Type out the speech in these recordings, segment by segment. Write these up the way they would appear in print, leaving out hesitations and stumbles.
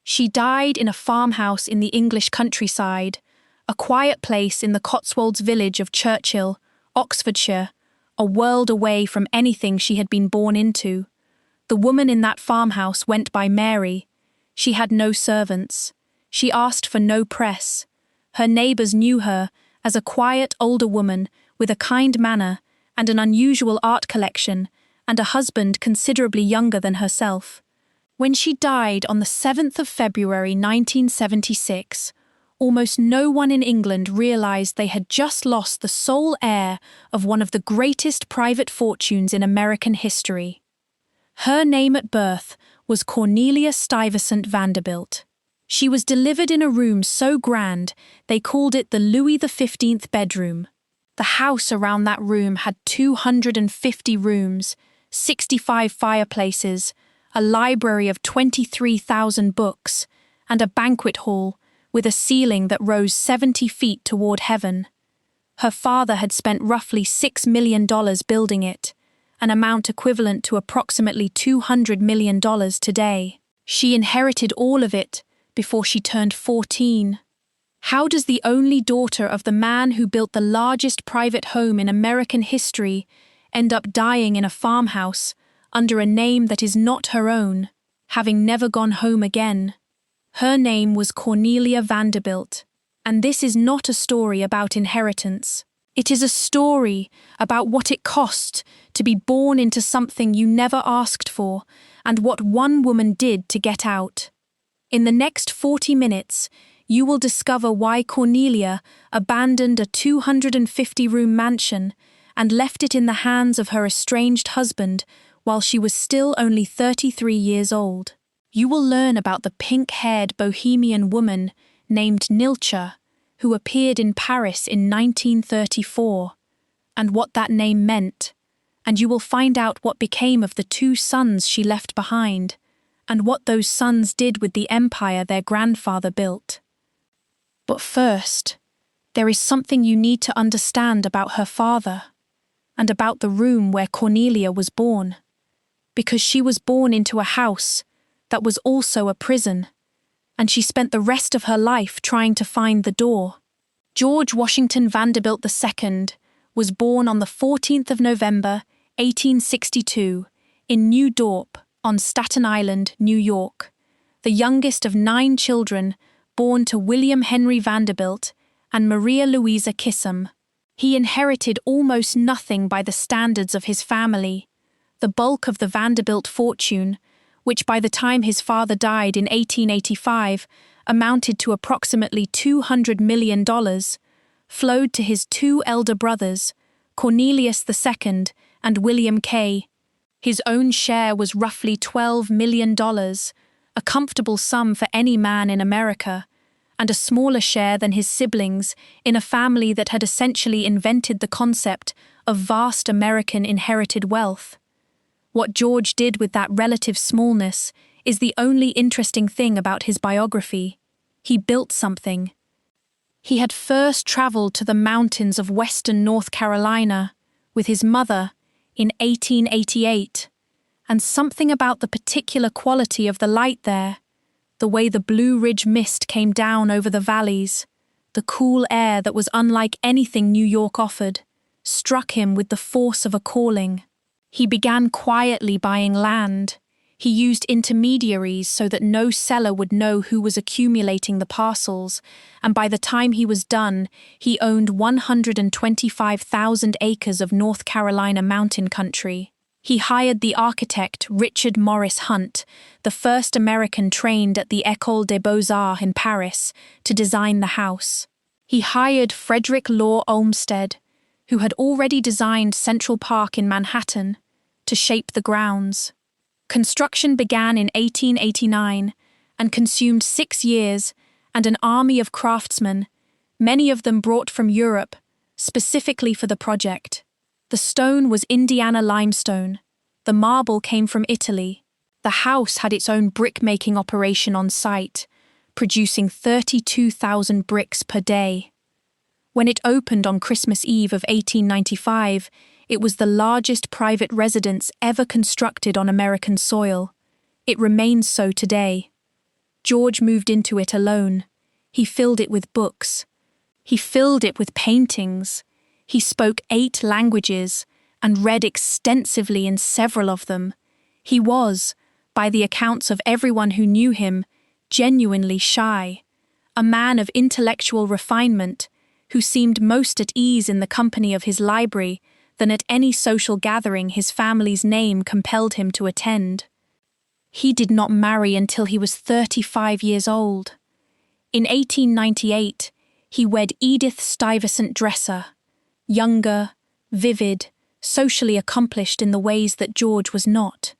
She died in a farmhouse in the English countryside, a quiet place in the Cotswolds village of Churchill, Oxfordshire, a world away from anything she had been born into. The woman in that farmhouse went by Mary. She had no servants. She asked for no press. Her neighbours knew her as a quiet older woman with a kind manner and an unusual art collection, and a husband considerably younger than herself. When she died on the 7th of February 1976, almost no one in England realised they had just lost the sole heir of one of the greatest private fortunes in American history. Her name at birth was Cornelia Stuyvesant Vanderbilt. She was delivered in a room so grand they called it the Louis XV bedroom. The house around that room had 250 rooms, 65 fireplaces, a library of 23,000 books, and a banquet hall with a ceiling that rose 70 feet toward heaven. Her father had spent roughly $6 million building it, an amount equivalent to approximately $200 million today. She inherited all of it before she turned 14. How does the only daughter of the man who built the largest private home in American history end up dying in a farmhouse under a name that is not her own, having never gone home again? Her name was Cornelia Vanderbilt, and this is not a story about inheritance. It is a story about what it cost to be born into something you never asked for and what one woman did to get out. In the next 40 minutes, you will discover why Cornelia abandoned a 250-room mansion and left it in the hands of her estranged husband while she was still only 33 years old. You will learn about the pink-haired bohemian woman named Nilcha, who appeared in Paris in 1934, and what that name meant, and you will find out what became of the 2 sons she left behind, and what those sons did with the empire their grandfather built. But first, there is something you need to understand about her father, and about the room where Cornelia was born, because she was born into a house that was also a prison, and she spent the rest of her life trying to find the door. George Washington Vanderbilt II was born on the 14th of November, 1862, in New Dorp, on Staten Island, New York, the youngest of 9 children born to William Henry Vanderbilt and Maria Louisa Kissam. He inherited almost nothing by the standards of his family. The bulk of the Vanderbilt fortune, which by the time his father died in 1885 amounted to approximately $200 million, flowed to his 2 elder brothers, Cornelius II and William K. His own share was roughly $12 million, a comfortable sum for any man in America, and a smaller share than his siblings in a family that had essentially invented the concept of vast American inherited wealth. What George did with that relative smallness is the only interesting thing about his biography. He built something. He had first travelled to the mountains of western North Carolina with his mother in 1888, and something about the particular quality of the light there, the way the Blue Ridge mist came down over the valleys, the cool air that was unlike anything New York offered, struck him with the force of a calling. He began quietly buying land. He used intermediaries so that no seller would know who was accumulating the parcels, and by the time he was done, he owned 125,000 acres of North Carolina mountain country. He hired the architect Richard Morris Hunt, the first American trained at the École des Beaux-Arts in Paris, to design the house. He hired Frederick Law Olmsted, who had already designed Central Park in Manhattan, to shape the grounds. Construction began in 1889 and consumed 6 years and an army of craftsmen, many of them brought from Europe, specifically for the project. The stone was Indiana limestone. The marble came from Italy. The house had its own brick-making operation on site, producing 32,000 bricks per day. When it opened on Christmas Eve of 1895, it was the largest private residence ever constructed on American soil. It remains so today. George moved into it alone. He filled it with books. He filled it with paintings. He spoke 8 languages and read extensively in several of them. He was, by the accounts of everyone who knew him, genuinely shy, a man of intellectual refinement who seemed most at ease in the company of his library than at any social gathering his family's name compelled him to attend. He did not marry until he was 35 years old. In 1898, he wed Edith Stuyvesant Dresser, younger, vivid, socially accomplished in the ways that George was not,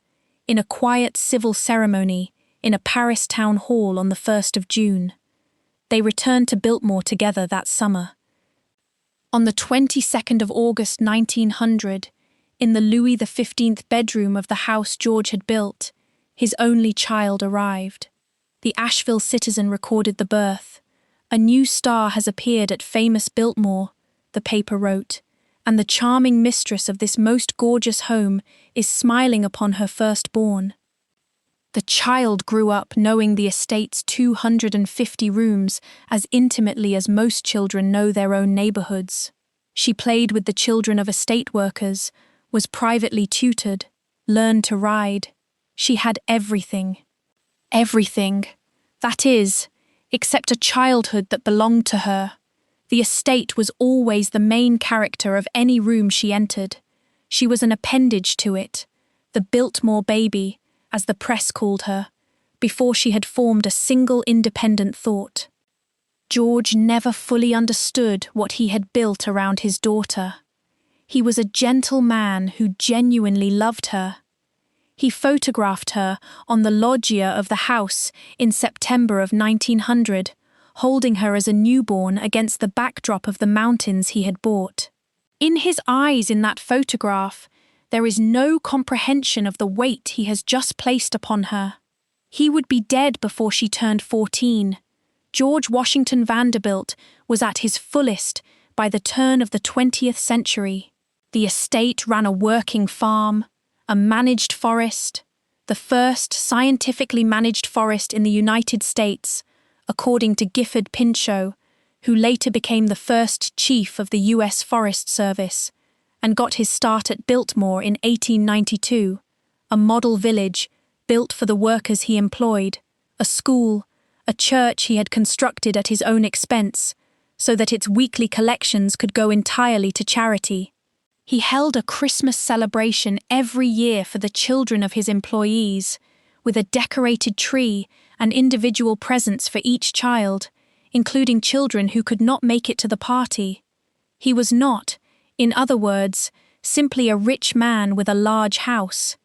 in a quiet civil ceremony in a Paris town hall on the 1st of June. They returned to Biltmore together that summer. On the 22nd of August 1900, in the Louis XV bedroom of the house George had built, his only child arrived. The Asheville Citizen recorded the birth. "A new star has appeared at famous Biltmore," the paper wrote, "and the charming mistress of this most gorgeous home is smiling upon her firstborn." The child grew up knowing the estate's 250 rooms as intimately as most children know their own neighborhoods. She played with the children of estate workers, was privately tutored, learned to ride. She had everything. Everything. That is, except a childhood that belonged to her. The estate was always the main character of any room she entered. She was an appendage to it, the Biltmore baby, as the press called her, before she had formed a single independent thought. George never fully understood what he had built around his daughter. He was a gentle man who genuinely loved her. He photographed her on the loggia of the house in September of 1900, holding her as a newborn against the backdrop of the mountains he had bought. In his eyes in that photograph, there is no comprehension of the weight he has just placed upon her. He would be dead before she turned 14. George Washington Vanderbilt was at his fullest by the turn of the 20th century. The estate ran a working farm, a managed forest, the first scientifically managed forest in the United States, according to Gifford Pinchot, who later became the first chief of the U.S. Forest Service, and got his start at Biltmore in 1892, a model village built for the workers he employed, a school, a church he had constructed at his own expense, so that its weekly collections could go entirely to charity. He held a Christmas celebration every year for the children of his employees, with a decorated tree and individual presents for each child, including children who could not make it to the party. He was not, in other words, simply a rich man with a large house.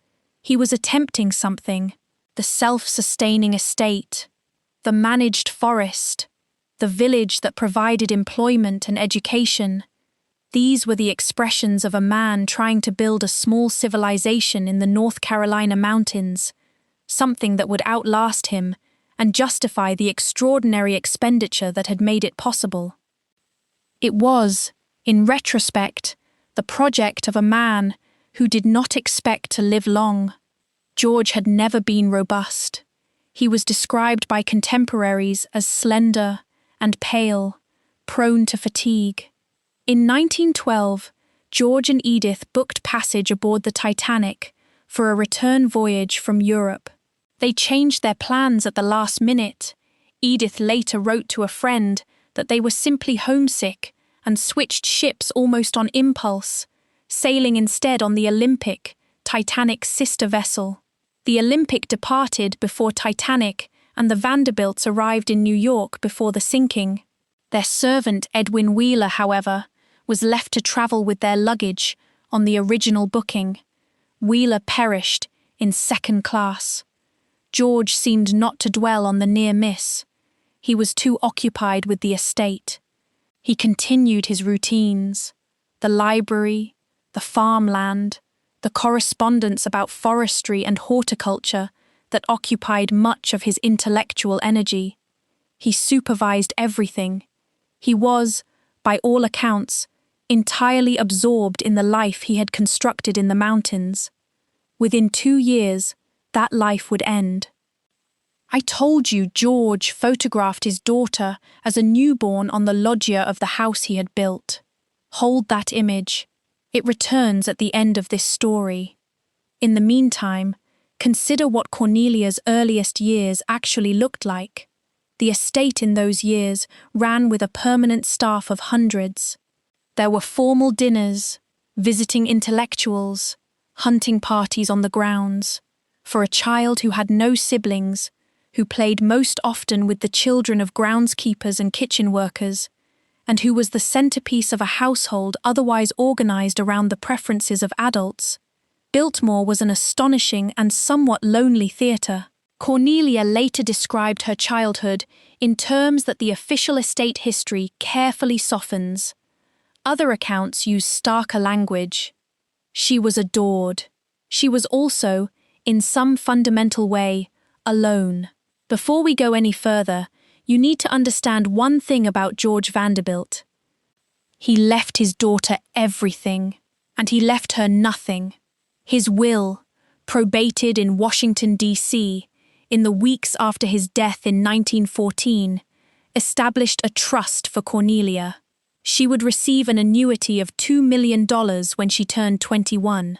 He was attempting something: the self-sustaining estate, the managed forest, the village that provided employment and education. These were the expressions of a man trying to build a small civilization in the North Carolina mountains, something that would outlast him and justify the extraordinary expenditure that had made it possible. It was, in retrospect, the project of a man who did not expect to live long. George had never been robust. He was described by contemporaries as slender and pale, prone to fatigue. In 1912, George and Edith booked passage aboard the Titanic for a return voyage from Europe. They changed their plans at the last minute. Edith later wrote to a friend that they were simply homesick and switched ships almost on impulse, sailing instead on the Olympic, Titanic's sister vessel. The Olympic departed before Titanic, and the Vanderbilts arrived in New York before the sinking. Their servant, Edwin Wheeler, however, was left to travel with their luggage on the original booking. Wheeler perished in second class. George seemed not to dwell on the near miss. He was too occupied with the estate. He continued his routines: the library, the farmland, the correspondence about forestry and horticulture that occupied much of his intellectual energy. He supervised everything. He was, by all accounts, entirely absorbed in the life he had constructed in the mountains. Within 2 years, that life would end. I told you George photographed his daughter as a newborn on the loggia of the house he had built. Hold that image. It returns at the end of this story. In the meantime, consider what Cornelia's earliest years actually looked like. The estate in those years ran with a permanent staff of hundreds. There were formal dinners, visiting intellectuals, hunting parties on the grounds. For a child who had no siblings, who played most often with the children of groundskeepers and kitchen workers, and who was the centerpiece of a household otherwise organized around the preferences of adults, Biltmore was an astonishing and somewhat lonely theatre. Cornelia later described her childhood in terms that the official estate history carefully softens. Other accounts use starker language. She was adored. She was also, in some fundamental way, alone. Before we go any further, you need to understand one thing about George Vanderbilt. He left his daughter everything, and he left her nothing. His will, probated in Washington, D.C., in the weeks after his death in 1914, established a trust for Cornelia. She would receive an annuity of $2 million when she turned 21.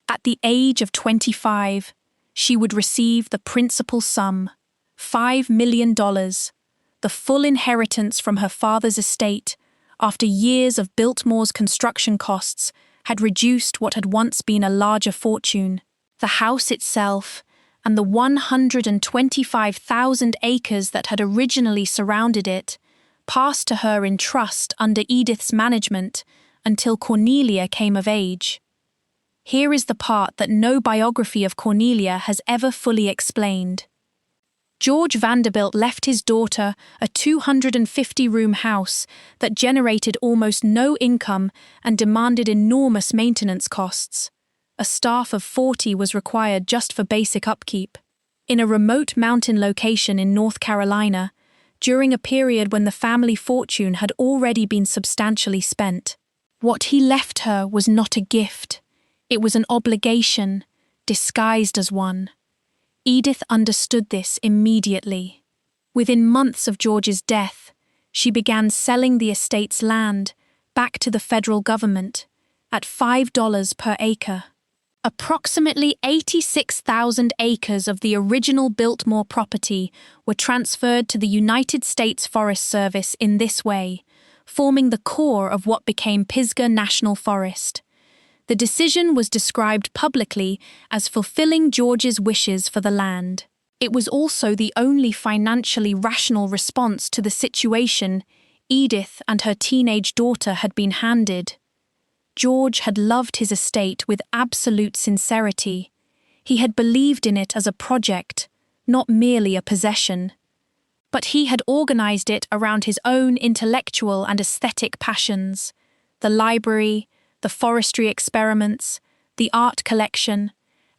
At the age of 25, she would receive the principal sum, $5 million, the full inheritance from her father's estate, after years of Biltmore's construction costs had reduced what had once been a larger fortune. The house itself, and the 125,000 acres that had originally surrounded it, passed to her in trust under Edith's management until Cornelia came of age. Here is the part that no biography of Cornelia has ever fully explained. George Vanderbilt left his daughter a 250-room house that generated almost no income and demanded enormous maintenance costs. A staff of 40 was required just for basic upkeep. In a remote mountain location in North Carolina, during a period when the family fortune had already been substantially spent. What he left her was not a gift. It was an obligation, disguised as one. Edith understood this immediately. Within months of George's death, she began selling the estate's land back to the federal government at $5 per acre. Approximately 86,000 acres of the original Biltmore property were transferred to the United States Forest Service in this way, forming the core of what became Pisgah National Forest. The decision was described publicly as fulfilling George's wishes for the land. It was also the only financially rational response to the situation Edith and her teenage daughter had been handed. George had loved his estate with absolute sincerity. He had believed in it as a project, not merely a possession. But he had organized it around his own intellectual and aesthetic passions: the library, the forestry experiments, the art collection,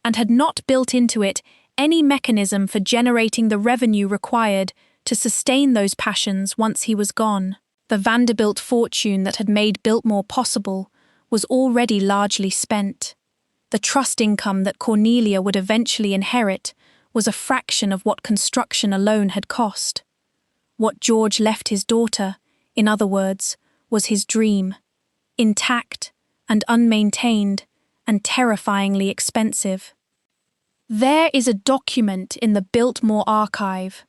and had not built into it any mechanism for generating the revenue required to sustain those passions once he was gone. The Vanderbilt fortune that had made Biltmore possible was already largely spent. The trust income that Cornelia would eventually inherit was a fraction of what construction alone had cost. What George left his daughter, in other words, was his dream, intact and unmaintained and terrifyingly expensive. There is a document in the Biltmore archive,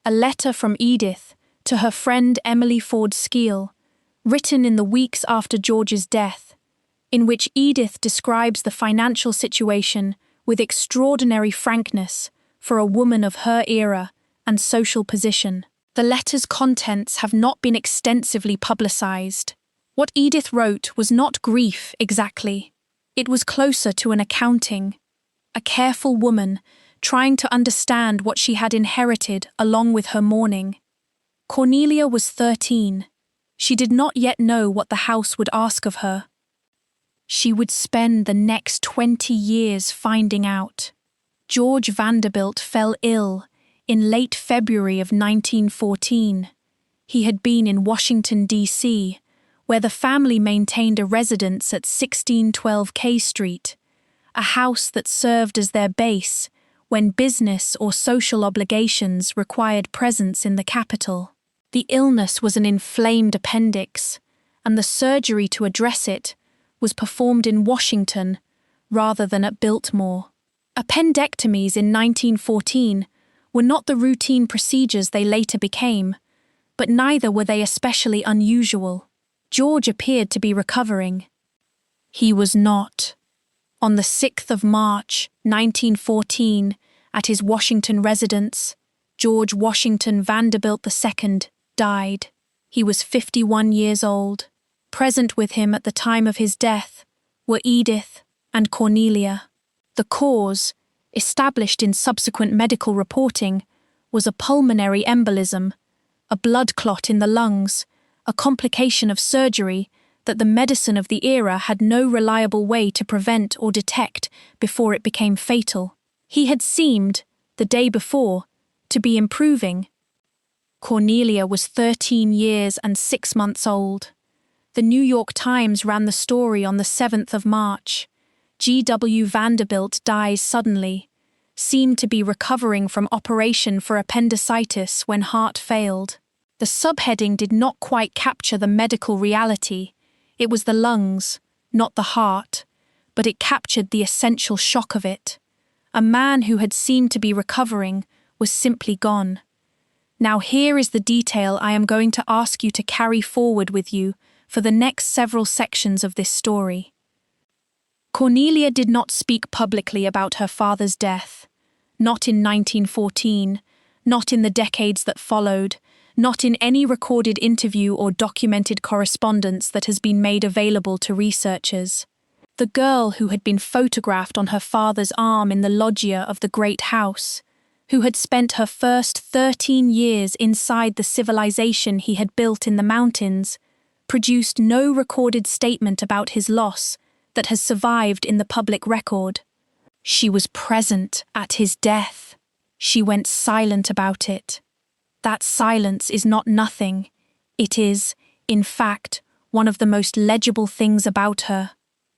a letter from Edith to her friend Emily Ford Skeel, written in the weeks after George's death, in which Edith describes the financial situation with extraordinary frankness for a woman of her era and social position. The letter's contents have not been extensively publicized. What Edith wrote was not grief exactly. It was closer to an accounting. A careful woman trying to understand what she had inherited along with her mourning. Cornelia was 13. She did not yet know what the house would ask of her. She would spend the next 20 years finding out. George Vanderbilt fell ill in late February of 1914. He had been in Washington, D.C., where the family maintained a residence at 1612 K Street, a house that served as their base when business or social obligations required presence in the capital. The illness was an inflamed appendix, and the surgery to address it was performed in Washington rather than at Biltmore. Appendectomies in 1914 were not the routine procedures they later became, but neither were they especially unusual. George appeared to be recovering. He was not. On the 6th of March, 1914, at his Washington residence, George Washington Vanderbilt II died. He was 51 years old. Present with him at the time of his death were Edith and Cornelia. The cause, established in subsequent medical reporting, was a pulmonary embolism, a blood clot in the lungs, a complication of surgery that the medicine of the era had no reliable way to prevent or detect before it became fatal. He had seemed, the day before, to be improving. Cornelia was 13 years and 6 months old. The New York Times ran the story on the 7th of March. G.W. Vanderbilt dies suddenly, seemed to be recovering from operation for appendicitis when heart failed. The subheading did not quite capture the medical reality. It was the lungs, not the heart, but it captured the essential shock of it. A man who had seemed to be recovering was simply gone. Now here is the detail I am going to ask you to carry forward with you for the next several sections of this story. Cornelia did not speak publicly about her father's death. Not in 1914, not in the decades that followed, not in any recorded interview or documented correspondence that has been made available to researchers. The girl who had been photographed on her father's arm in the loggia of the great house, who had spent her first 13 years inside the civilization he had built in the mountains, produced no recorded statement about his loss that has survived in the public record. She was present at his death. She went silent about it. That silence is not nothing. It is, in fact, one of the most legible things about her.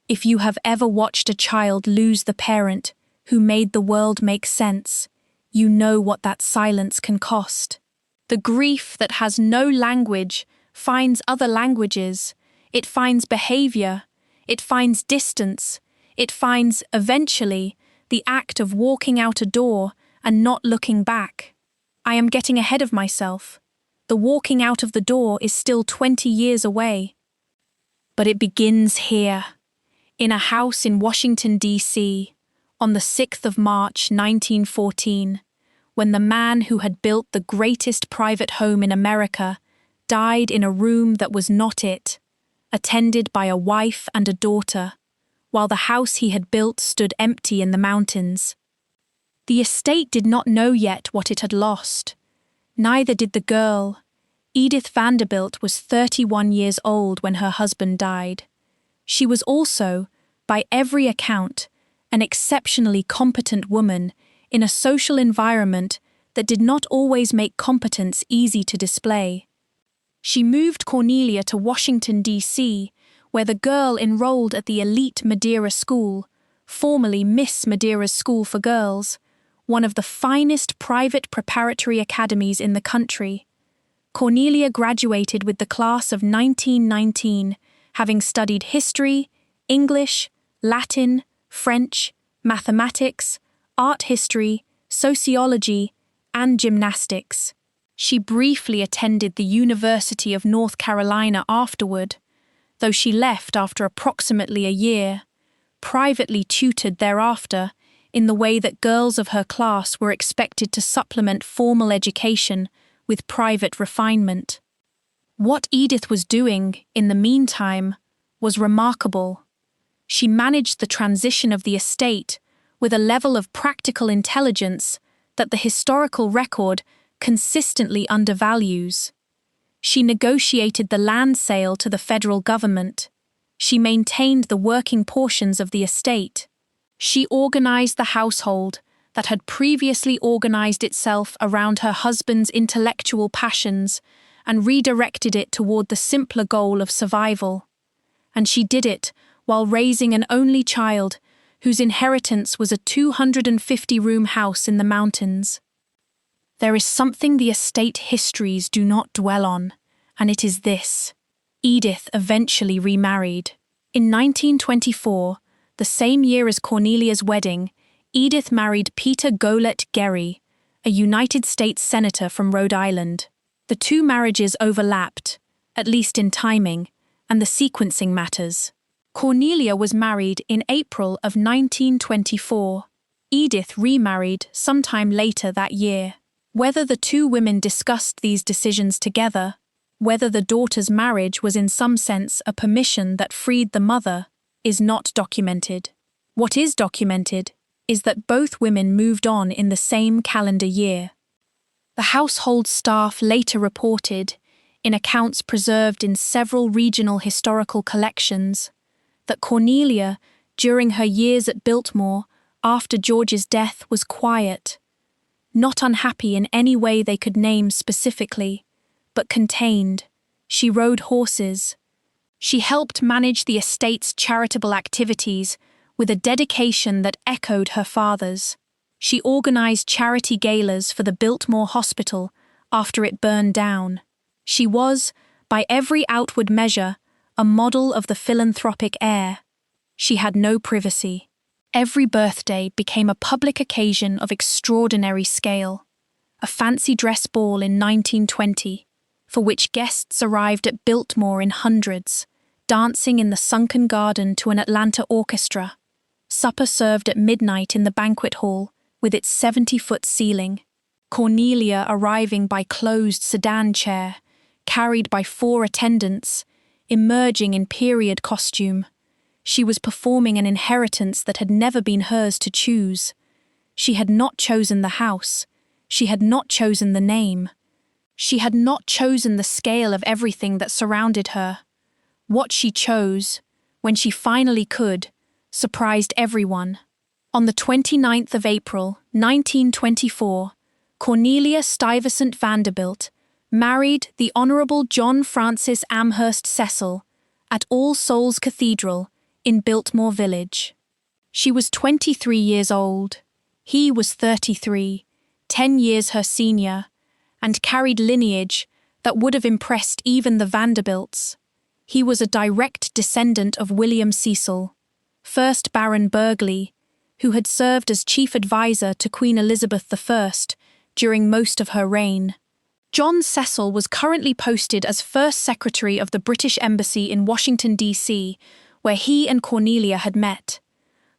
If you have ever watched a child lose the parent who made the world make sense, you know what that silence can cost. The grief that has no language finds other languages. It finds behavior. It finds distance. It finds, eventually, the act of walking out a door and not looking back. I am getting ahead of myself. The walking out of the door is still 20 years away. But it begins here, in a house in Washington, D.C., on the 6th of March, 1914, when the man who had built the greatest private home in America died in a room that was not it, attended by a wife and a daughter, while the house he had built stood empty in the mountains. The estate did not know yet what it had lost. Neither did the girl. Edith Vanderbilt was 31 years old when her husband died. She was also, by every account, an exceptionally competent woman in a social environment that did not always make competence easy to display. She moved Cornelia to Washington, D.C., where the girl enrolled at the elite Madeira School, formerly Miss Madeira's School for Girls, one of the finest private preparatory academies in the country. Cornelia graduated with the class of 1919, having studied history, English, Latin, French, mathematics, art history, sociology, and gymnastics. She briefly attended the University of North Carolina afterward, though she left after approximately a year, privately tutored thereafter in the way that girls of her class were expected to supplement formal education with private refinement. What Edith was doing, in the meantime, was remarkable. She managed the transition of the estate with a level of practical intelligence that the historical record consistently undervalues. She negotiated the land sale to the federal government. She maintained the working portions of the estate. She organized the household that had previously organized itself around her husband's intellectual passions and redirected it toward the simpler goal of survival. And she did it while raising an only child whose inheritance was a 250-room house in the mountains. There is something the estate histories do not dwell on, and it is this: Edith eventually remarried. In 1924, the same year as Cornelia's wedding, Edith married Peter Golet Gerry, a United States senator from Rhode Island. The two marriages overlapped, at least in timing, and the sequencing matters. Cornelia was married in April of 1924. Edith remarried sometime later that year. Whether the two women discussed these decisions together, whether the daughter's marriage was in some sense a permission that freed the mother, is not documented. What is documented is that both women moved on in the same calendar year. The household staff later reported, in accounts preserved in several regional historical collections, that Cornelia, during her years at Biltmore, after George's death, was quiet, not unhappy in any way they could name specifically, but contained. She rode horses. She helped manage the estate's charitable activities with a dedication that echoed her father's. She organized charity galas for the Biltmore Hospital after it burned down. She was, by every outward measure, a model of the philanthropic heir. She had no privacy. Every birthday became a public occasion of extraordinary scale. A fancy dress ball in 1920, for which guests arrived at Biltmore in hundreds, dancing in the sunken garden to an Atlanta orchestra. Supper served at midnight in the banquet hall, with its 70-foot ceiling. Cornelia arriving by closed sedan chair, carried by 4 attendants, emerging in period costume. She was performing an inheritance that had never been hers to choose. She had not chosen the house. She had not chosen the name. She had not chosen the scale of everything that surrounded her. What she chose, when she finally could, surprised everyone. On the 29th of April, 1924, Cornelia Stuyvesant Vanderbilt married the Honourable John Francis Amherst Cecil at All Souls Cathedral in Biltmore Village. She was 23 years old. He was 33, 10 years her senior, and carried lineage that would have impressed even the Vanderbilts. He was a direct descendant of William Cecil, 1st Baron Burghley, who had served as chief advisor to Queen Elizabeth I during most of her reign. John Cecil was currently posted as First Secretary of the British Embassy in Washington, D.C., where he and Cornelia had met.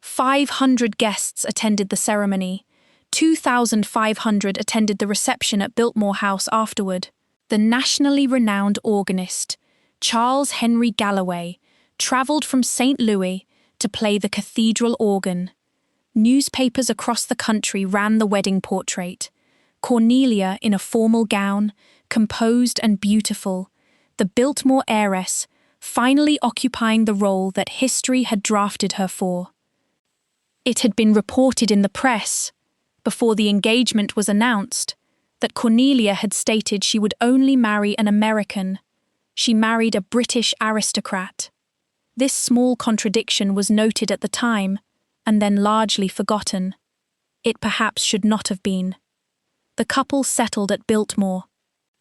500 guests attended the ceremony. 2,500 attended the reception at Biltmore House afterward. The nationally renowned organist, Charles Henry Galloway, travelled from St. Louis to play the cathedral organ. Newspapers across the country ran the wedding portrait. Cornelia in a formal gown, composed and beautiful, the Biltmore heiress, finally occupying the role that history had drafted her for. It had been reported in the press, before the engagement was announced, that Cornelia had stated she would only marry an American. She married a British aristocrat. This small contradiction was noted at the time, and then largely forgotten. It perhaps should not have been. The couple settled at Biltmore.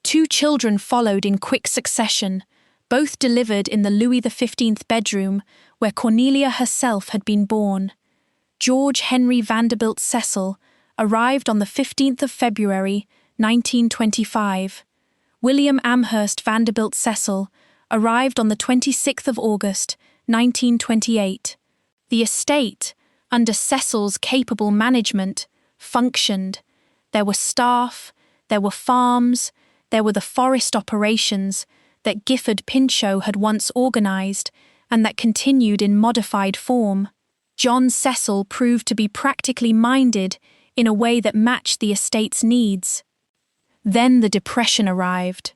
2 children followed in quick succession, both delivered in the Louis XV bedroom where Cornelia herself had been born. George Henry Vanderbilt Cecil arrived on the 15th of February, 1925. William Amherst Vanderbilt Cecil arrived on the 26th of August, 1928. The estate, under Cecil's capable management, functioned. There were staff, there were farms, there were the forest operations that Gifford Pinchot had once organised and that continued in modified form. John Cecil proved to be practically minded in a way that matched the estate's needs. Then the Depression arrived.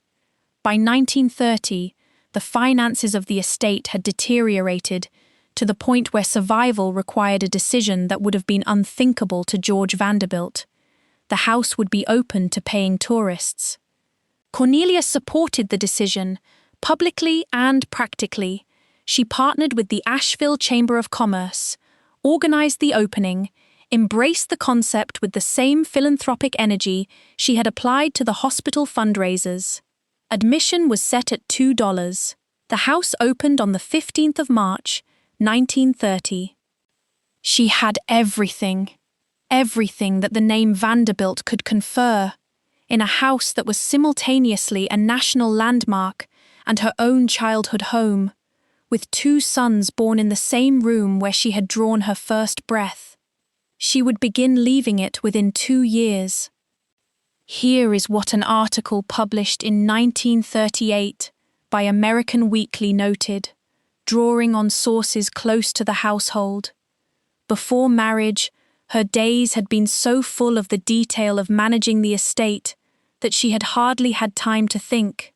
By 1930, the finances of the estate had deteriorated to the point where survival required a decision that would have been unthinkable to George Vanderbilt. The house would be open to paying tourists. Cornelia supported the decision, publicly and practically. She partnered with the Asheville Chamber of Commerce, organized the opening, embraced the concept with the same philanthropic energy she had applied to the hospital fundraisers. Admission was set at $2. The house opened on the 15th of March, 1930. She had everything that the name Vanderbilt could confer, in a house that was simultaneously a national landmark and her own childhood home, with 2 sons born in the same room where she had drawn her first breath. She would begin leaving it within 2 years. Here is what an article published in 1938 by American Weekly noted, drawing on sources close to the household. Before marriage, her days had been so full of the detail of managing the estate that she had hardly had time to think.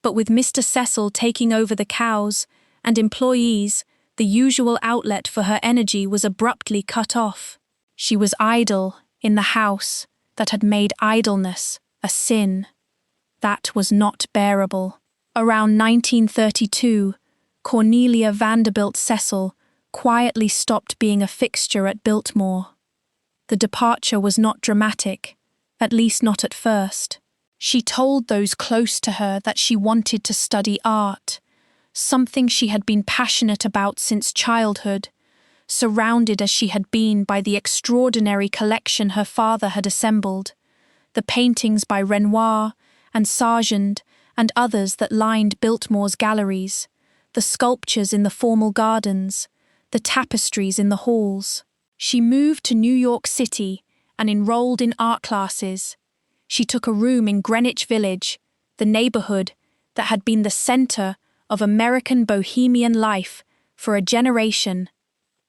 But with Mr. Cecil taking over the cows and employees, the usual outlet for her energy was abruptly cut off. She was idle in the house that had made idleness a sin. That was not bearable. Around 1932, Cornelia Vanderbilt Cecil quietly stopped being a fixture at Biltmore. The departure was not dramatic, at least not at first. She told those close to her that she wanted to study art, something she had been passionate about since childhood, surrounded as she had been by the extraordinary collection her father had assembled, the paintings by Renoir and Sargent and others that lined Biltmore's galleries, the sculptures in the formal gardens, the tapestries in the halls. She moved to New York City and enrolled in art classes. She took a room in Greenwich Village, the neighborhood that had been the center of American bohemian life for a generation.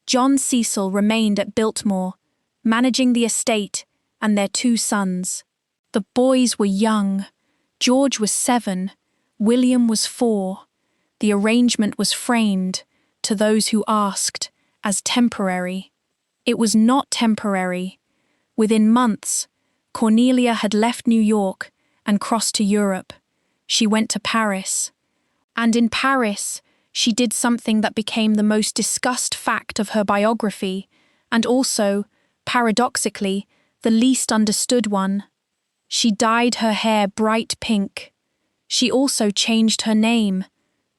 John Cecil remained at Biltmore, managing the estate and their 2 sons. The boys were young. George was 7, William was 4. The arrangement was framed, to those who asked, as temporary. It was not temporary. Within months, Cornelia had left New York and crossed to Europe. She went to Paris. And in Paris, she did something that became the most discussed fact of her biography, and also, paradoxically, the least understood one. She dyed her hair bright pink. She also changed her name,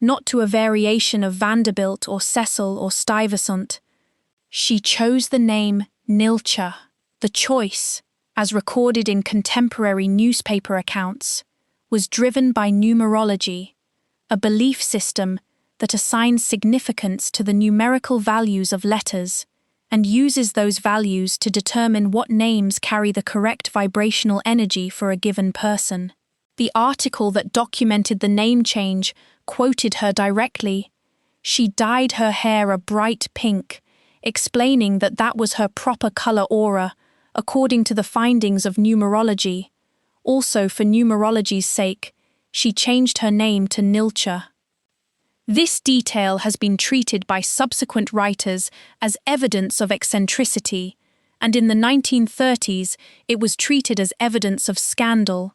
not to a variation of Vanderbilt or Cecil or Stuyvesant. She chose the name Nilcha. The choice, as recorded in contemporary newspaper accounts, was driven by numerology, a belief system that assigns significance to the numerical values of letters and uses those values to determine what names carry the correct vibrational energy for a given person. The article that documented the name change quoted her directly. She dyed her hair a bright pink, explaining that that was her proper color aura, according to the findings of numerology. Also, for numerology's sake, she changed her name to Nilcha. This detail has been treated by subsequent writers as evidence of eccentricity, and in the 1930s it was treated as evidence of scandal.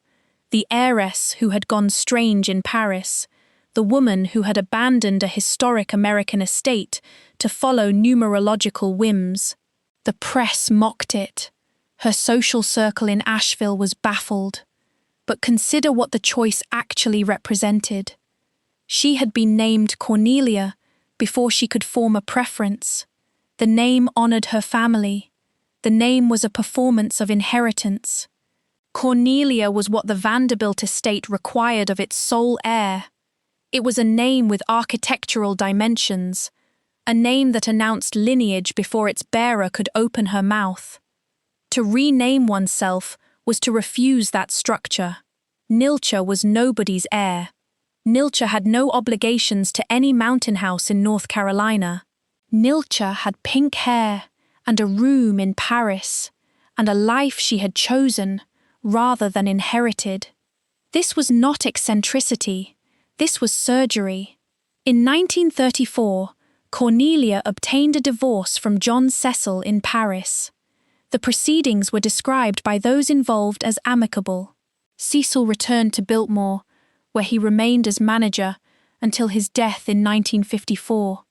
The heiress who had gone strange in Paris, the woman who had abandoned a historic American estate to follow numerological whims. The press mocked it. Her social circle in Asheville was baffled. But consider what the choice actually represented. She had been named Cornelia before she could form a preference. The name honored her family. The name was a performance of inheritance. Cornelia was what the Vanderbilt estate required of its sole heir. It was a name with architectural dimensions, a name that announced lineage before its bearer could open her mouth. To rename oneself was to refuse that structure. Nilcha was nobody's heir. Nilcha had no obligations to any mountain house in North Carolina. Nilcha had pink hair and a room in Paris and a life she had chosen rather than inherited. This was not eccentricity. This was surgery. In 1934, Cornelia obtained a divorce from John Cecil in Paris. The proceedings were described by those involved as amicable. Cecil returned to Biltmore, where he remained as manager until his death in 1954.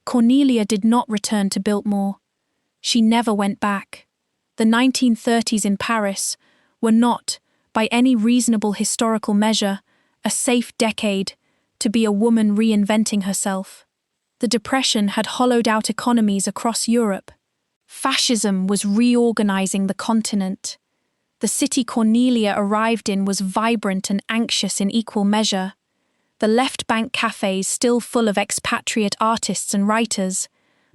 Cornelia did not return to Biltmore. She never went back. The 1930s in Paris were not, by any reasonable historical measure, a safe decade to be a woman reinventing herself. The Depression had hollowed out economies across Europe. Fascism was reorganizing the continent. The city Cornelia arrived in was vibrant and anxious in equal measure. The left bank cafes still full of expatriate artists and writers,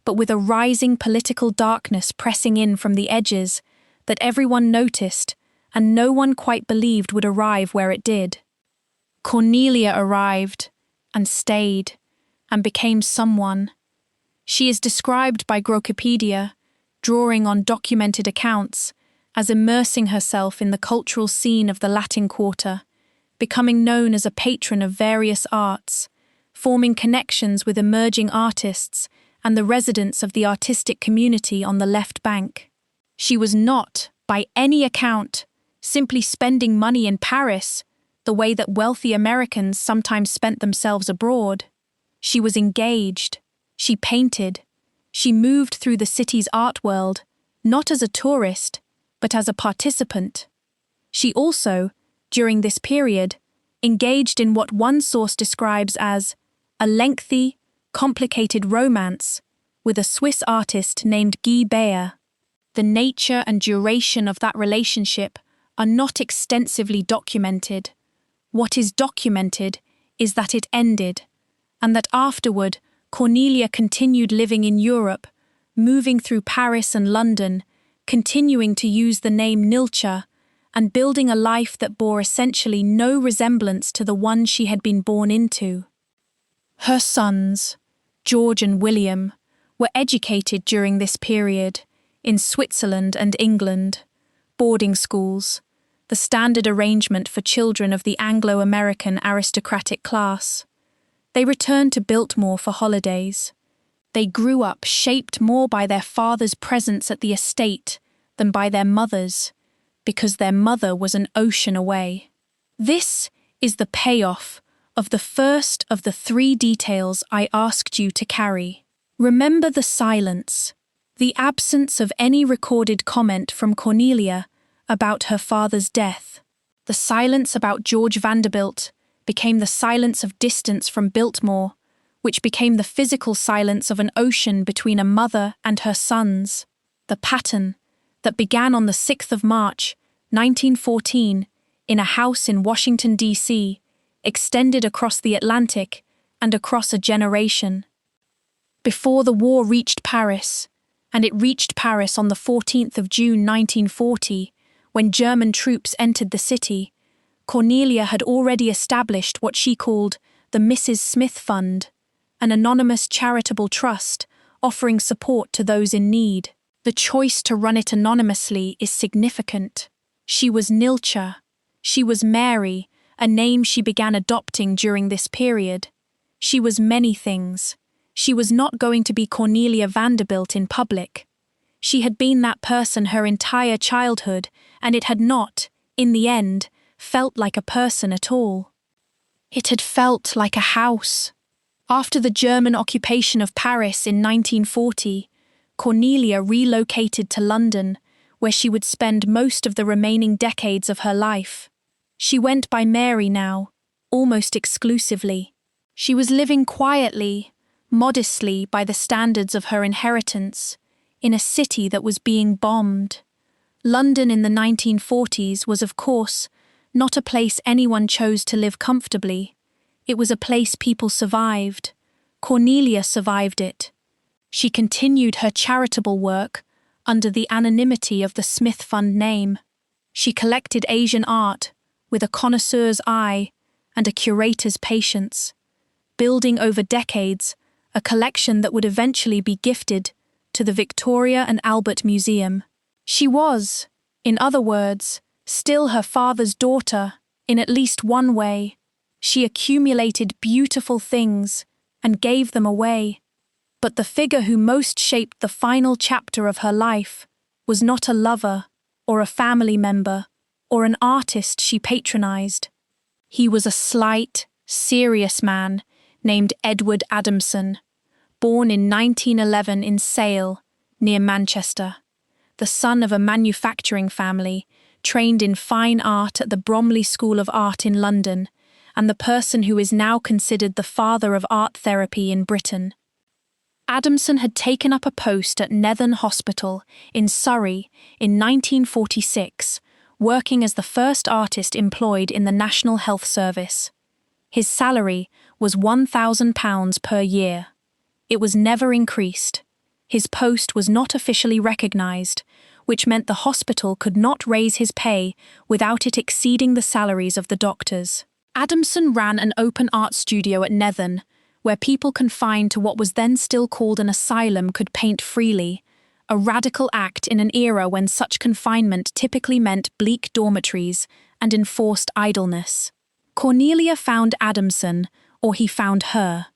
but with a rising political darkness pressing in from the edges that everyone noticed and no one quite believed would arrive where it did. Cornelia arrived and stayed and became someone. She is described by Grokipedia, drawing on documented accounts, as immersing herself in the cultural scene of the Latin Quarter, becoming known as a patron of various arts, forming connections with emerging artists and the residents of the artistic community on the left bank. She was not, by any account, simply spending money in Paris the way that wealthy Americans sometimes spent themselves abroad. She was engaged. She painted. She moved through the city's art world, not as a tourist, but as a participant. She also, during this period, engaged in what one source describes as a lengthy, complicated romance with a Swiss artist named Guy Beyer. The nature and duration of that relationship are not extensively documented. What is documented is that it ended, and that afterward Cornelia continued living in Europe, moving through Paris and London, continuing to use the name Nilcha, and building a life that bore essentially no resemblance to the one she had been born into. Her sons, George and William, were educated during this period in Switzerland and England, boarding schools, the standard arrangement for children of the Anglo-American aristocratic class. They returned to Biltmore for holidays. They grew up shaped more by their father's presence at the estate than by their mother's, because their mother was an ocean away. This is the payoff of the first of the 3 details I asked you to carry. Remember the silence, the absence of any recorded comment from Cornelia about her father's death. The silence about George Vanderbilt became the silence of distance from Biltmore, which became the physical silence of an ocean between a mother and her sons. The pattern that began on the 6th of March, 1914, in a house in Washington, D.C., extended across the Atlantic and across a generation. Before the war reached Paris, and it reached Paris on the 14th of June 1940, when German troops entered the city, Cornelia had already established what she called the Mrs. Smith Fund, an anonymous charitable trust offering support to those in need. The choice to run it anonymously is significant. She was Nilcha. She was Mary, a name she began adopting during this period. She was many things. She was not going to be Cornelia Vanderbilt in public. She had been that person her entire childhood, and it had not, in the end, felt like a person at all. It had felt like a house. After the German occupation of Paris in 1940, Cornelia relocated to London, where she would spend most of the remaining decades of her life. She went by Mary now, almost exclusively. She was living quietly, modestly by the standards of her inheritance, in a city that was being bombed. London in the 1940s was, of course, not a place anyone chose to live comfortably. It was a place people survived. Cornelia survived it. She continued her charitable work under the anonymity of the Smith Fund name. She collected Asian art with a connoisseur's eye and a curator's patience, building over decades a collection that would eventually be gifted to the Victoria and Albert Museum. She was, in other words, still her father's daughter in at least one way. She accumulated beautiful things and gave them away. But the figure who most shaped the final chapter of her life was not a lover or a family member or an artist she patronized. He was a slight, serious man named Edward Adamson, born in 1911 in Sale, near Manchester. The son of a manufacturing family, trained in fine art at the Bromley School of Art in London, and the person who is now considered the father of art therapy in Britain. Adamson had taken up a post at Netherton Hospital in Surrey in 1946, working as the first artist employed in the National Health Service. His salary was £1,000 per year. It was never increased. His post was not officially recognised, which meant the hospital could not raise his pay without it exceeding the salaries of the doctors. Adamson ran an open art studio at Netherton, where people confined to what was then still called an asylum could paint freely, a radical act in an era when such confinement typically meant bleak dormitories and enforced idleness. Cornelia found Adamson, or he found her.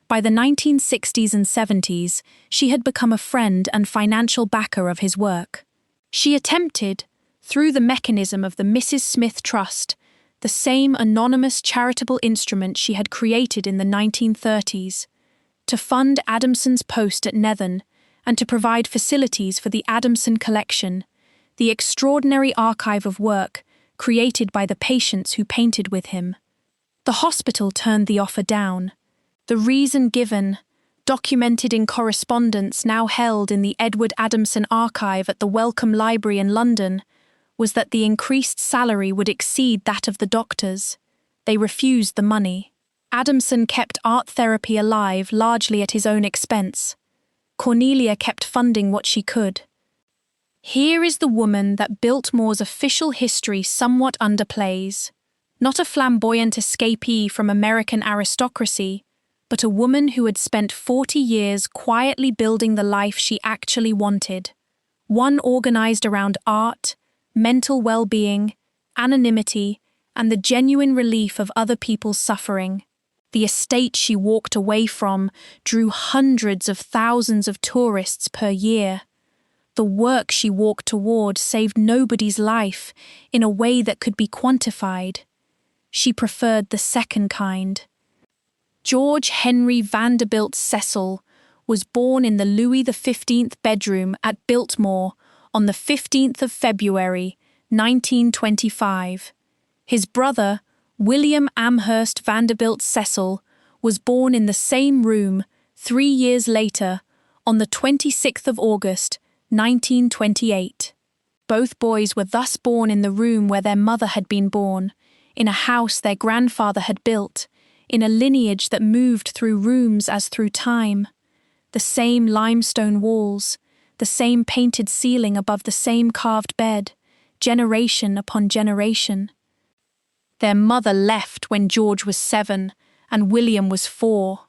By the 1960s and 70s, she had become a friend and financial backer of his work. She attempted, through the mechanism of the Mrs. Smith Trust, the same anonymous charitable instrument she had created in the 1930s, to fund Adamson's post at Netherton and to provide facilities for the Adamson Collection, the extraordinary archive of work created by the patients who painted with him. The hospital turned the offer down. The reason given, documented in correspondence now held in the Edward Adamson Archive at the Wellcome Library in London, was that the increased salary would exceed that of the doctors. They refused the money. Adamson kept art therapy alive largely at his own expense. Cornelia kept funding what she could. Here is the woman that Biltmore's official history somewhat underplays. Not a flamboyant escapee from American aristocracy, but a woman who had spent 40 years quietly building the life she actually wanted. One organized around art, mental well-being, anonymity, and the genuine relief of other people's suffering. The estate she walked away from drew hundreds of thousands of tourists per year. The work she walked toward saved nobody's life in a way that could be quantified. She preferred the second kind. George Henry Vanderbilt Cecil was born in the Louis XV bedroom at Biltmore on the 15th of February, 1925. His brother, William Amherst Vanderbilt Cecil, was born in the same room 3 years later, on the 26th of August, 1928. Both boys were thus born in the room where their mother had been born, in a house their grandfather had built, in a lineage that moved through rooms as through time. The same limestone walls, the same painted ceiling above the same carved bed, generation upon generation. Their mother left when George was 7 and William was 4.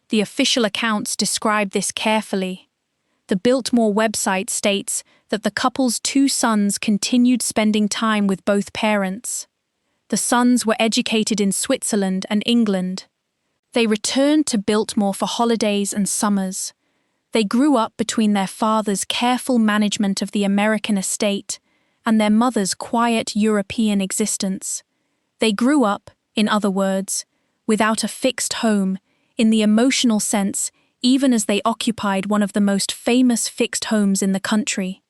The official accounts describe this carefully. The Biltmore website states that the couple's 2 sons continued spending time with both parents. The sons were educated in Switzerland and England. They returned to Biltmore for holidays and summers. They grew up between their father's careful management of the American estate and their mother's quiet European existence. They grew up, in other words, without a fixed home, in the emotional sense, even as they occupied one of the most famous fixed homes in the country.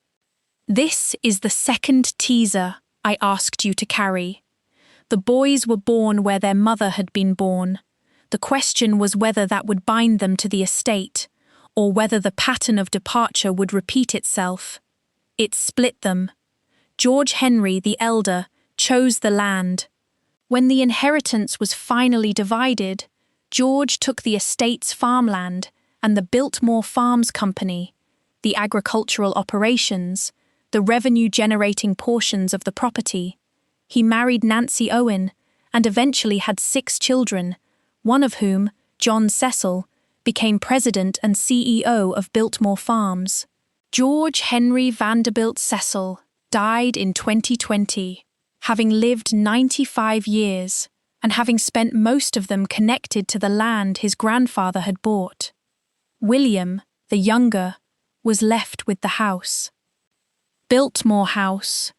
This is the second teaser I asked you to carry. The boys were born where their mother had been born. The question was whether that would bind them to the estate, or whether the pattern of departure would repeat itself. It split them. George Henry, the elder, chose the land. When the inheritance was finally divided, George took the estate's farmland and the Biltmore Farms Company, the agricultural operations, the revenue-generating portions of the property. He married Nancy Owen and eventually had 6 children, one of whom, John Cecil, became president and CEO of Biltmore Farms. George Henry Vanderbilt Cecil died in 2020, having lived 95 years and having spent most of them connected to the land his grandfather had bought. William, the younger, was left with the house. Biltmore House,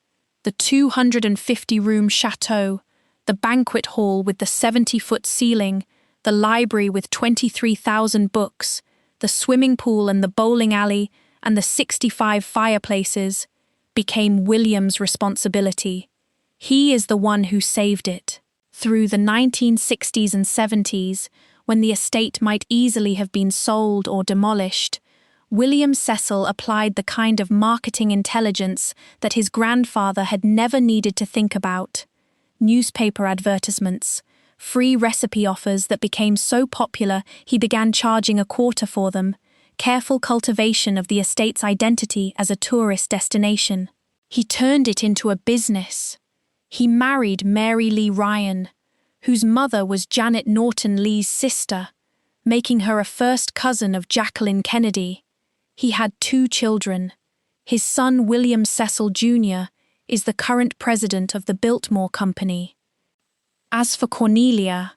the 250-room chateau, the banquet hall with the 70-foot ceiling, the library with 23,000 books, the swimming pool and the bowling alley, and the 65 fireplaces became William's responsibility. He is the one who saved it. Through the 1960s and 70s, when the estate might easily have been sold or demolished, William Cecil applied the kind of marketing intelligence that his grandfather had never needed to think about. Newspaper advertisements, free recipe offers that became so popular he began charging a quarter for them, careful cultivation of the estate's identity as a tourist destination. He turned it into a business. He married Mary Lee Ryan, whose mother was Janet Norton Lee's sister, making her a first cousin of Jacqueline Kennedy. He had 2 children. His son William Cecil Jr. is the current president of the Biltmore Company. As for Cornelia,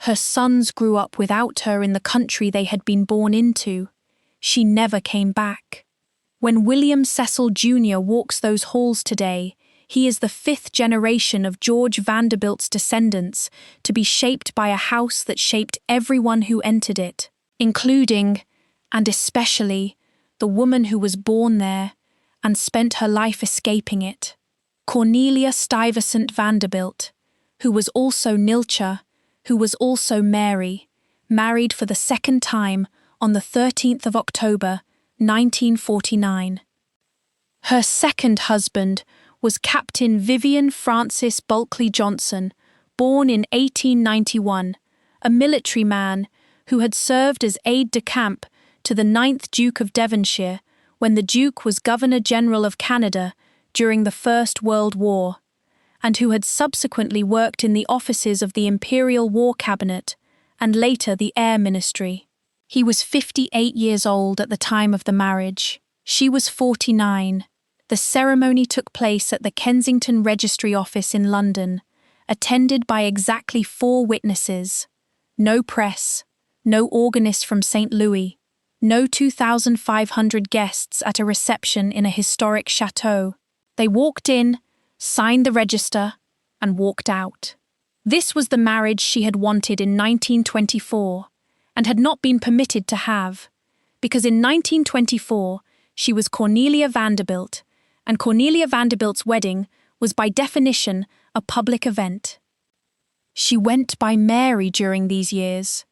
her sons grew up without her in the country they had been born into. She never came back. When William Cecil Jr. walks those halls today, he is the 5th generation of George Vanderbilt's descendants to be shaped by a house that shaped everyone who entered it, including, and especially, the woman who was born there and spent her life escaping it, Cornelia Stuyvesant Vanderbilt, who was also Nilcha, who was also Mary, married for the 2nd time on the 13th of October, 1949. Her 2nd husband was Captain Vivien Francis Bulkley Johnson, born in 1891, a military man who had served as aide-de-camp to the 9th Duke of Devonshire when the Duke was Governor-General of Canada during the First World War, and who had subsequently worked in the offices of the Imperial War Cabinet and later the Air Ministry. He was 58 years old at the time of the marriage. She was 49. The ceremony took place at the Kensington Registry Office in London, attended by exactly 4 witnesses. No press, no organist from St. Louis, no 2,500 guests at a reception in a historic chateau. They walked in, signed the register, and walked out. This was the marriage she had wanted in 1924, and had not been permitted to have, because in 1924 she was Cornelia Vanderbilt, and Cornelia Vanderbilt's wedding was by definition a public event. She went by Mary during these years.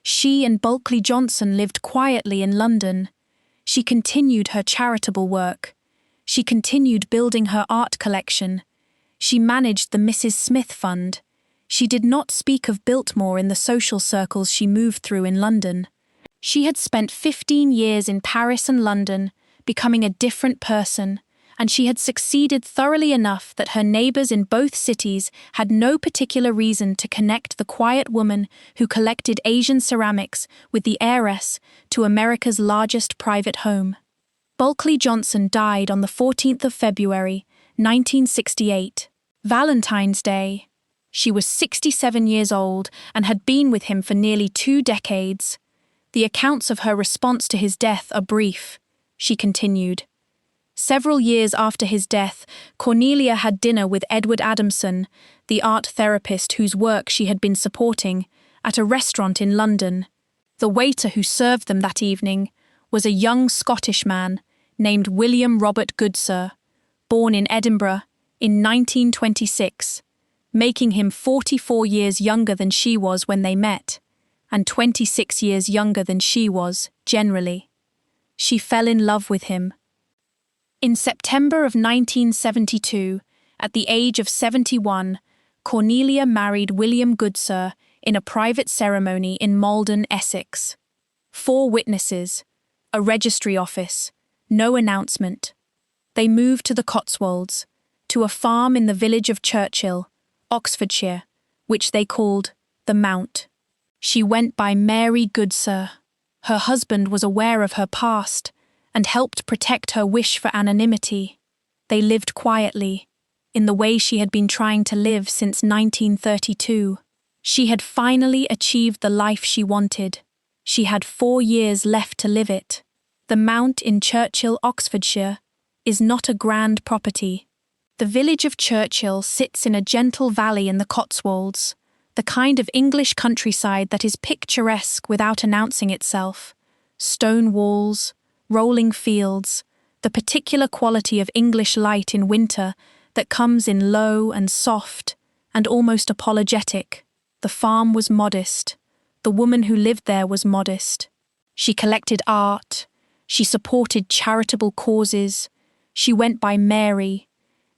She and Bulkley Johnson lived quietly in London. She continued her charitable work. She continued building her art collection. She managed the Mrs. Smith Fund. She did not speak of Biltmore in the social circles she moved through in London. She had spent 15 years in Paris and London, becoming a different person, and she had succeeded thoroughly enough that her neighbours in both cities had no particular reason to connect the quiet woman who collected Asian ceramics with the heiress to America's largest private home. Bulkley Johnson died on the 14th of February, 1968, Valentine's Day. She was 67 years old and had been with him for nearly 2 decades. The accounts of her response to his death are brief. She continued. Several years after his death, Cornelia had dinner with Edward Adamson, the art therapist whose work she had been supporting, at a restaurant in London. The waiter who served them that evening was a young Scottish man named William Robert Goodsir, born in Edinburgh in 1926, making him 44 years younger than she was when they met, and 26 years younger than she was, generally. She fell in love with him. In September of 1972, at the age of 71, Cornelia married William Goodsir in a private ceremony in Malden, Essex. 4 witnesses, a registry office, no announcement. They moved to the Cotswolds, to a farm in the village of Churchill, Oxfordshire, which they called the Mount. She went by Mary Goodsir. Her husband was aware of her past and helped protect her wish for anonymity. They lived quietly, in the way she had been trying to live since 1932. She had finally achieved the life she wanted. She had 4 years left to live it. The Mount in Churchill, Oxfordshire, is not a grand property. The village of Churchill sits in a gentle valley in the Cotswolds, the kind of English countryside that is picturesque without announcing itself. Stone walls, rolling fields, the particular quality of English light in winter that comes in low and soft and almost apologetic. The farm was modest. The woman who lived there was modest. She collected art. She supported charitable causes. She went by Mary.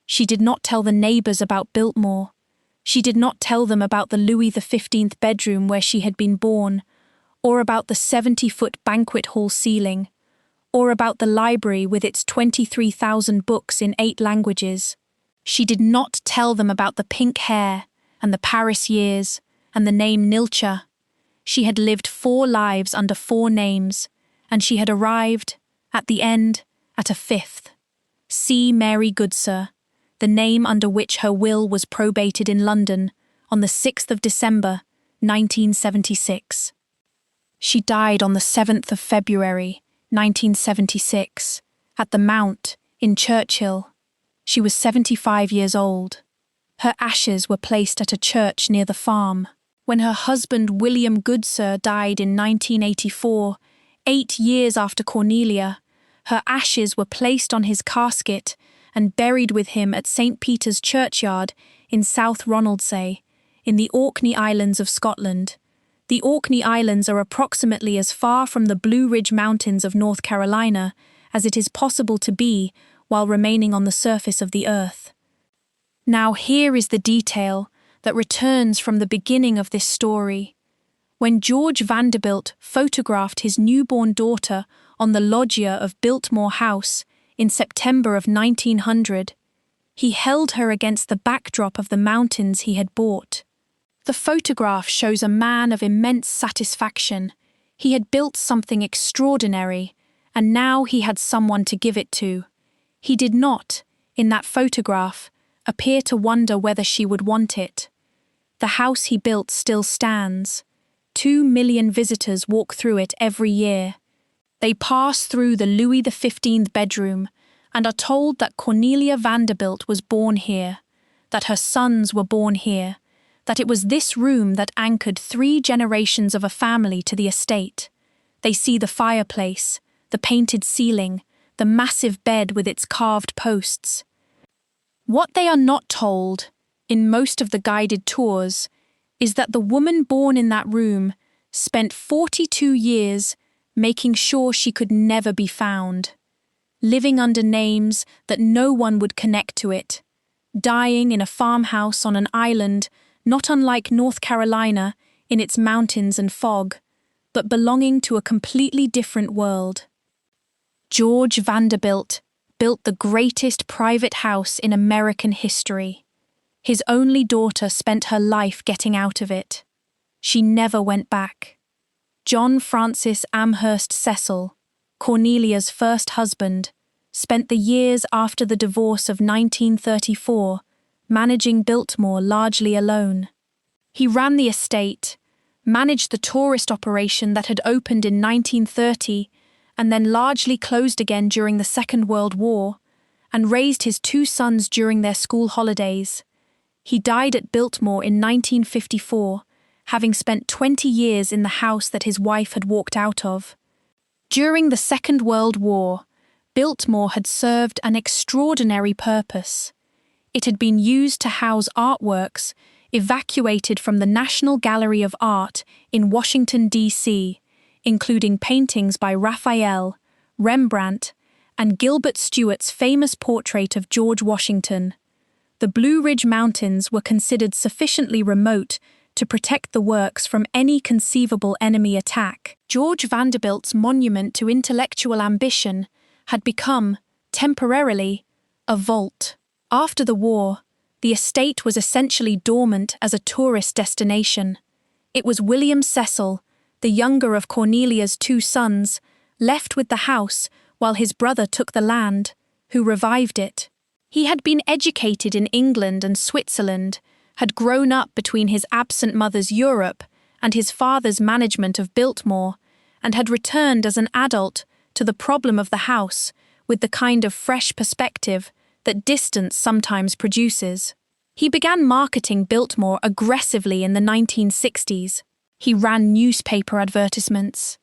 She did not tell the neighbours about Biltmore. She did not tell them about the Louis XV bedroom where she had been born, or about the 70-foot banquet hall ceiling, or about the library with its 23,000 books in 8 languages. She did not tell them about the pink hair and the Paris years and the name Nilcha. She had lived 4 lives under 4 names, and she had arrived, at the end, at a 5th. C. Mary Goodsir, the name under which her will was probated in London on the 6th of December, 1976. She died on the 7th of February, 1976, at the Mount in Churchill. She was 75 years old. Her ashes were placed at a church near the farm. When her husband William Goodsir died in 1984, 8 years after Cornelia, her ashes were placed on his casket and buried with him at St. Peter's Churchyard in South Ronaldsay, in the Orkney Islands of Scotland. The Orkney Islands are approximately as far from the Blue Ridge Mountains of North Carolina as it is possible to be while remaining on the surface of the earth. Now here is the detail that returns from the beginning of this story. When George Vanderbilt photographed his newborn daughter on the loggia of Biltmore House in September of 1900, he held her against the backdrop of the mountains he had bought. The photograph shows a man of immense satisfaction. He had built something extraordinary, and now he had someone to give it to. He did not, in that photograph, appear to wonder whether she would want it. The house he built still stands. 2 million visitors walk through it every year. They pass through the Louis XV bedroom and are told that Cornelia Vanderbilt was born here, that her sons were born here, that it was this room that anchored 3 generations of a family to the estate. They see the fireplace, the painted ceiling, the massive bed with its carved posts. What they are not told, in most of the guided tours, is that the woman born in that room spent 42 years making sure she could never be found, living under names that no one would connect to it, dying in a farmhouse on an island not unlike North Carolina in its mountains and fog, but belonging to a completely different world. George Vanderbilt built the greatest private house in American history. His only daughter spent her life getting out of it. She never went back. John Francis Amherst Cecil, Cornelia's first husband, spent the years after the divorce of 1934 managing Biltmore largely alone. He ran the estate, managed the tourist operation that had opened in 1930 and then largely closed again during the Second World War, and raised his 2 sons during their school holidays. He died at Biltmore in 1954, having spent 20 years in the house that his wife had walked out of. During the Second World War, Biltmore had served an extraordinary purpose. It had been used to house artworks evacuated from the National Gallery of Art in Washington, D.C., including paintings by Raphael, Rembrandt, and Gilbert Stuart's famous portrait of George Washington. The Blue Ridge Mountains were considered sufficiently remote to protect the works from any conceivable enemy attack. George Vanderbilt's monument to intellectual ambition had become, temporarily, a vault. After the war, the estate was essentially dormant as a tourist destination. It was William Cecil, the younger of Cornelia's 2 sons, left with the house while his brother took the land, who revived it. He had been educated in England and Switzerland, had grown up between his absent mother's Europe and his father's management of Biltmore, and had returned as an adult to the problem of the house with the kind of fresh perspective that distance sometimes produces. He began marketing Biltmore aggressively in the 1960s. He ran newspaper advertisements.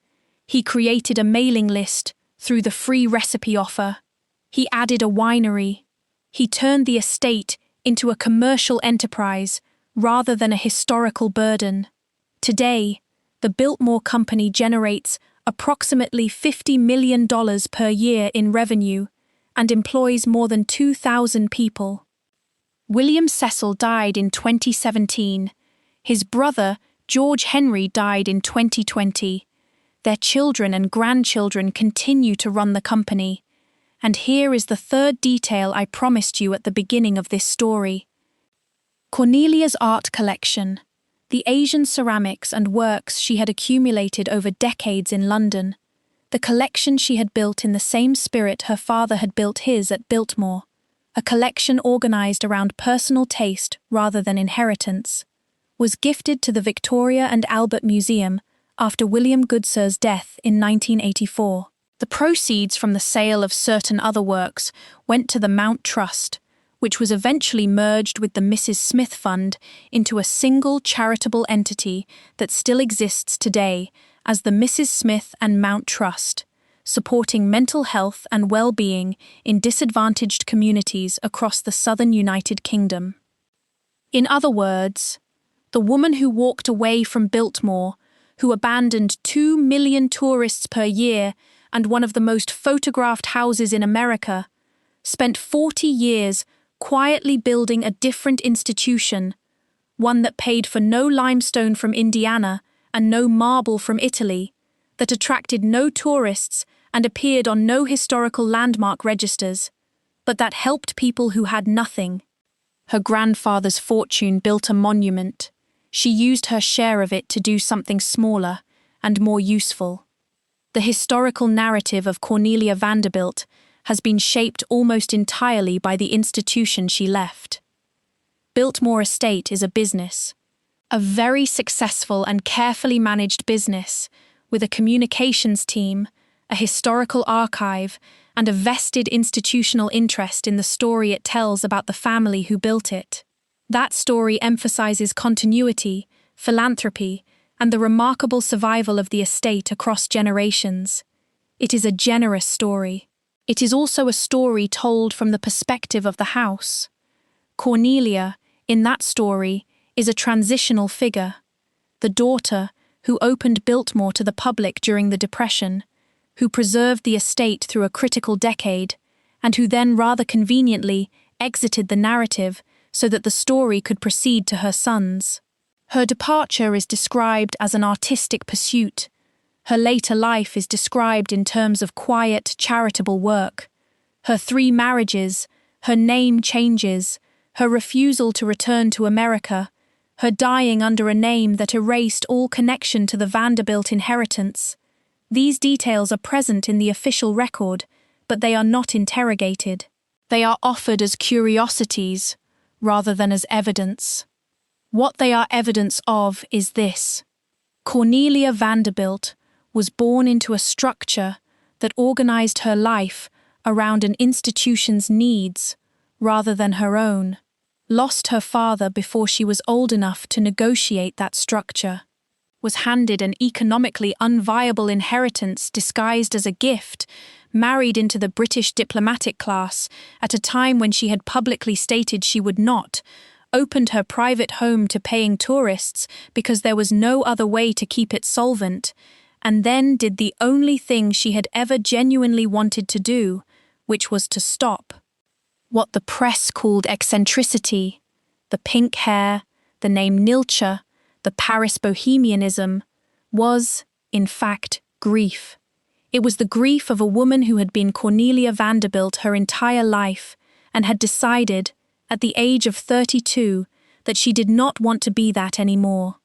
He created a mailing list through the free recipe offer. He added a winery. He turned the estate into a commercial enterprise rather than a historical burden. Today, the Biltmore Company generates approximately $50 million per year in revenue and employs more than 2,000 people. William Cecil died in 2017. His brother, George Henry, died in 2020. Their children and grandchildren continue to run the company. And here is the third detail I promised you at the beginning of this story. Cornelia's art collection, the Asian ceramics and works she had accumulated over decades in London, the collection she had built in the same spirit her father had built his at Biltmore, a collection organised around personal taste rather than inheritance, was gifted to the Victoria and Albert Museum after William Goodser's death in 1984. The proceeds from the sale of certain other works went to the Mount Trust, which was eventually merged with the Mrs. Smith Fund into a single charitable entity that still exists today as the Mrs. Smith and Mount Trust, supporting mental health and well-being in disadvantaged communities across the southern United Kingdom. In other words, the woman who walked away from Biltmore, who abandoned 2 million tourists per year and one of the most photographed houses in America, spent 40 years quietly building a different institution, one that paid for no limestone from Indiana and no marble from Italy, that attracted no tourists and appeared on no historical landmark registers, but that helped people who had nothing. Her grandfather's fortune built a monument. She used her share of it to do something smaller and more useful. The historical narrative of Cornelia Vanderbilt has been shaped almost entirely by the institution she left. Biltmore Estate is a business, a very successful and carefully managed business, with a communications team, a historical archive, and a vested institutional interest in the story it tells about the family who built it. That story emphasizes continuity, philanthropy, and the remarkable survival of the estate across generations. It is a generous story. It is also a story told from the perspective of the house. Cornelia, in that story, is a transitional figure, the daughter who opened Biltmore to the public during the Depression, who preserved the estate through a critical decade, and who then rather conveniently exited the narrative so that the story could proceed to her sons. Her departure is described as an artistic pursuit. Her later life is described in terms of quiet, charitable work. Her 3 marriages, her name changes, her refusal to return to America, her dying under a name that erased all connection to the Vanderbilt inheritance. These details are present in the official record, but they are not interrogated. They are offered as curiosities, rather than as evidence. What they are evidence of is this: Cornelia Vanderbilt was born into a structure that organized her life around an institution's needs rather than her own, lost her father before she was old enough to negotiate that structure, was handed an economically unviable inheritance disguised as a gift, married into the British diplomatic class at a time when she had publicly stated she would not, opened her private home to paying tourists because there was no other way to keep it solvent, and then did the only thing she had ever genuinely wanted to do, which was to stop. What the press called eccentricity, the pink hair, the name Nilcha, the Paris bohemianism, was, in fact, grief. It was the grief of a woman who had been Cornelia Vanderbilt her entire life and had decided, at the age of 32, that she did not want to be that anymore.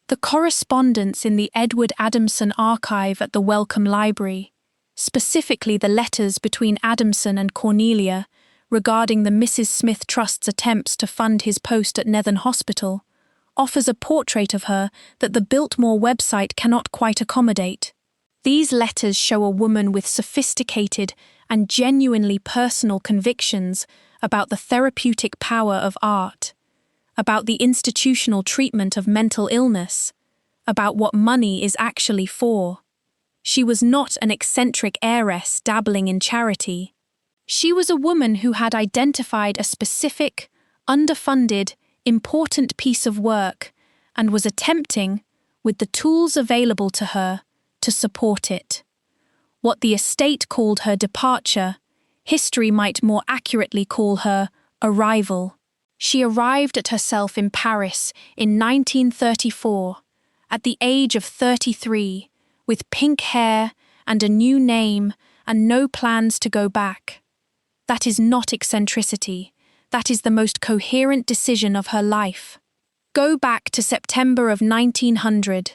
The correspondence in the Edward Adamson archive at the Wellcome Library, specifically the letters between Adamson and Cornelia regarding the Mrs. Smith Trust's attempts to fund his post at Netherton Hospital, offers a portrait of her that the Biltmore website cannot quite accommodate. These letters show a woman with sophisticated and genuinely personal convictions about the therapeutic power of art, about the institutional treatment of mental illness, about what money is actually for. She was not an eccentric heiress dabbling in charity. She was a woman who had identified a specific, underfunded, important piece of work and was attempting, with the tools available to her, to support it. What the estate called her departure, history might more accurately call her arrival. She arrived at herself in Paris in 1934, at the age of 33, with pink hair and a new name and no plans to go back. That is not eccentricity. That is the most coherent decision of her life. Go back to September of 1900.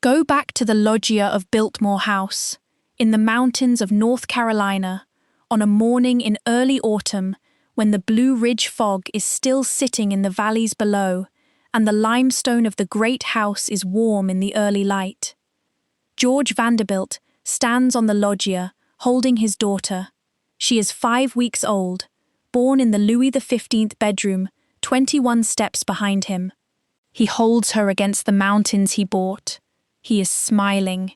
Go back to the loggia of Biltmore House, in the mountains of North Carolina, on a morning in early autumn when the Blue Ridge fog is still sitting in the valleys below and the limestone of the great house is warm in the early light. George Vanderbilt stands on the loggia, holding his daughter. She is 5 weeks old, born in the Louis XV bedroom, 21 steps behind him. He holds her against the mountains he bought. He is smiling.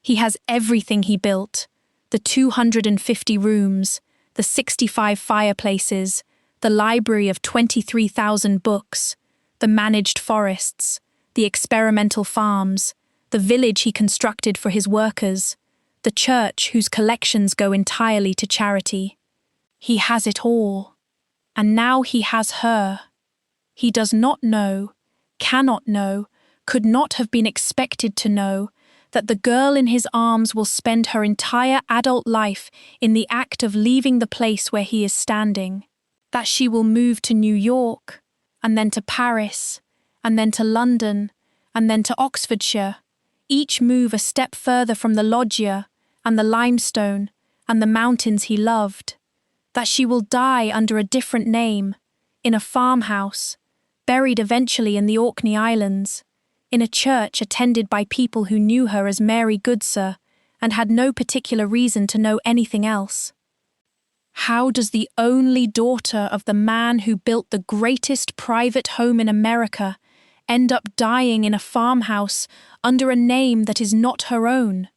He has everything he built: the 250 rooms, the 65 fireplaces, the library of 23,000 books, the managed forests, the experimental farms, the village he constructed for his workers, the church whose collections go entirely to charity. He has it all. And now he has her. He does not know, cannot know, could not have been expected to know, that the girl in his arms will spend her entire adult life in the act of leaving the place where he is standing, that she will move to New York, and then to Paris, and then to London, and then to Oxfordshire, each move a step further from the loggia, and the limestone, and the mountains he loved, that she will die under a different name, in a farmhouse, buried eventually in the Orkney Islands, in a church attended by people who knew her as Mary Goodsir and had no particular reason to know anything else. How does the only daughter of the man who built the greatest private home in America end up dying in a farmhouse under a name that is not her own?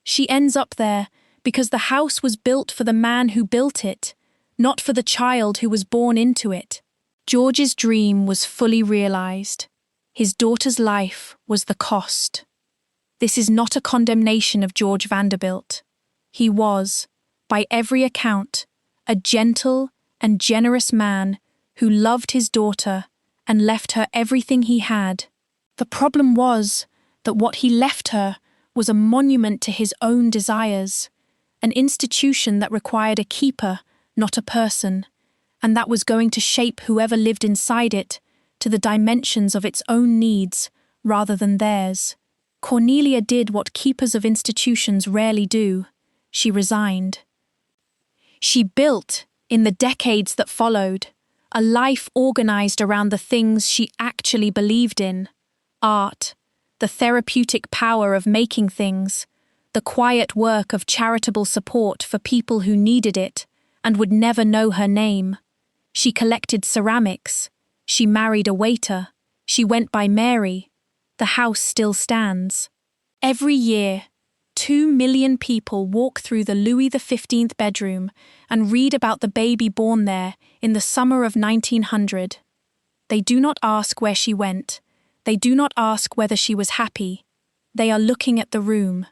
She ends up there because the house was built for the man who built it, not for the child who was born into it. George's dream was fully realized. His daughter's life was the cost. This is not a condemnation of George Vanderbilt. He was, by every account, a gentle and generous man who loved his daughter and left her everything he had. The problem was that what he left her was a monument to his own desires, an institution that required a keeper, not a person, and that was going to shape whoever lived inside it to the dimensions of its own needs rather than theirs. Cornelia did what keepers of institutions rarely do. She resigned. She built, in the decades that followed, a life organized around the things she actually believed in: art, the therapeutic power of making things, the quiet work of charitable support for people who needed it and would never know her name. She collected ceramics. She married a waiter. She went by Mary. The house still stands. Every year, 2 million people walk through the Louis XV bedroom and read about the baby born there in the summer of 1900. They do not ask where she went. They do not ask whether she was happy. They are looking at the room.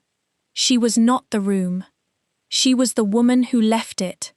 She was not the room. She was the woman who left it.